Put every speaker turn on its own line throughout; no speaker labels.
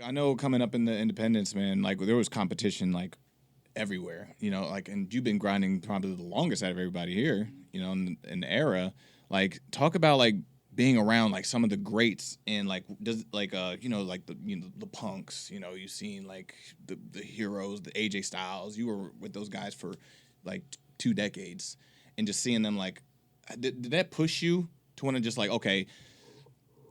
I know coming up in the independents, man, like there was competition like everywhere, you know, like, and you've been grinding probably the longest out of everybody here, you know, in the era. Like, talk about like being around like some of the greats and like does like you know like the punks, you know, you seen like the heroes, the AJ Styles. You were with those guys for like 2 decades, and just seeing them like, did that push you to want to just like, okay,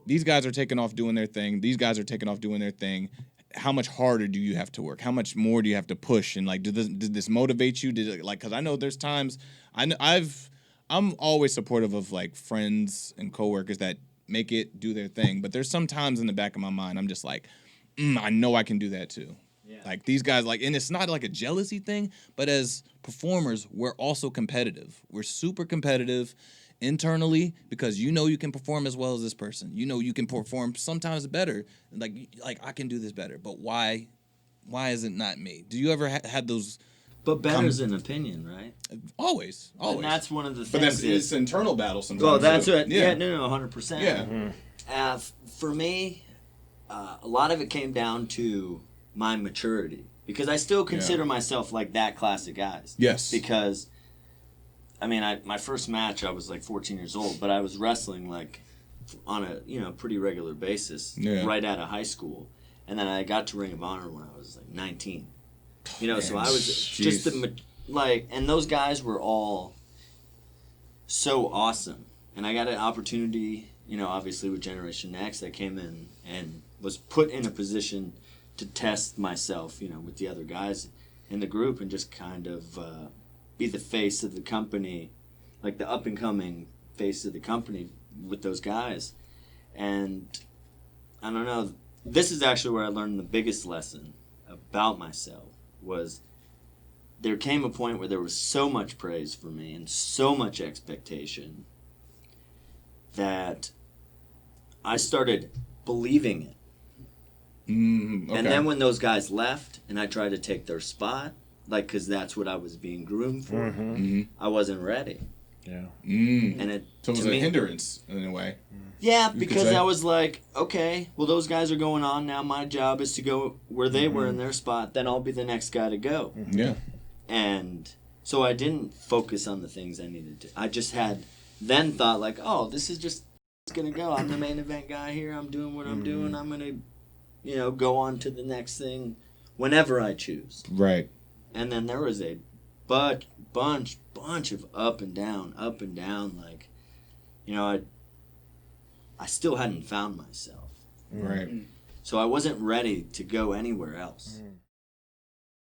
these guys are taking off doing their thing. These guys are taking off doing their thing. How much harder do you have to work? How much more do you have to push? And like, did this motivate you? Did it, like, because I know there's times I'm always supportive of like friends and coworkers that make it do their thing, but there's some times in the back of my mind I'm just like, I know I can do that too. Yeah. Like these guys, like, and it's not like a jealousy thing, but as performers, we're also competitive. We're super competitive internally because you know you can perform as well as this person. You know you can perform sometimes better. Like I can do this better, but why is it not me? Do you ever had those?
But better's an opinion, right?
Always.
And that's one of the things.
But that's it's internal battle sometimes.
Well, that's it. Yeah, no, 100%.
Yeah.
Mm-hmm. For me, a lot of it came down to my maturity because I still consider myself like that class of guys.
Yes.
Because, I mean, my first match I was like 14 years old, but I was wrestling like on a pretty regular basis right out of high school, and then I got to Ring of Honor when I was like 19. You know, so I was just and those guys were all so awesome. And I got an opportunity, you know, obviously with Generation Next, I came in and was put in a position to test myself, you know, with the other guys in the group and just kind of be the face of the company, like the up-and-coming face of the company with those guys. And I don't know, this is actually where I learned the biggest lesson about myself. Was there came a point where there was so much praise for me and so much expectation that I started believing it. Okay. And then when those guys left and I tried to take their spot, like, because that's what I was being groomed for, I wasn't ready.
Yeah.
And
so it was a hindrance in a way.
Yeah, because I was like, okay, well, those guys are going on now. My job is to go where they were in their spot. Then I'll be the next guy to go.
Yeah.
And so I didn't focus on the things I needed to. I just had then thought like, oh, this is just going to go. I'm the main event guy here. I'm doing what I'm doing. I'm going to, you know, go on to the next thing whenever I choose.
Right.
And then there was a bunch of up and down, like, you know, I still hadn't found myself.
Right.
So I wasn't ready to go anywhere else.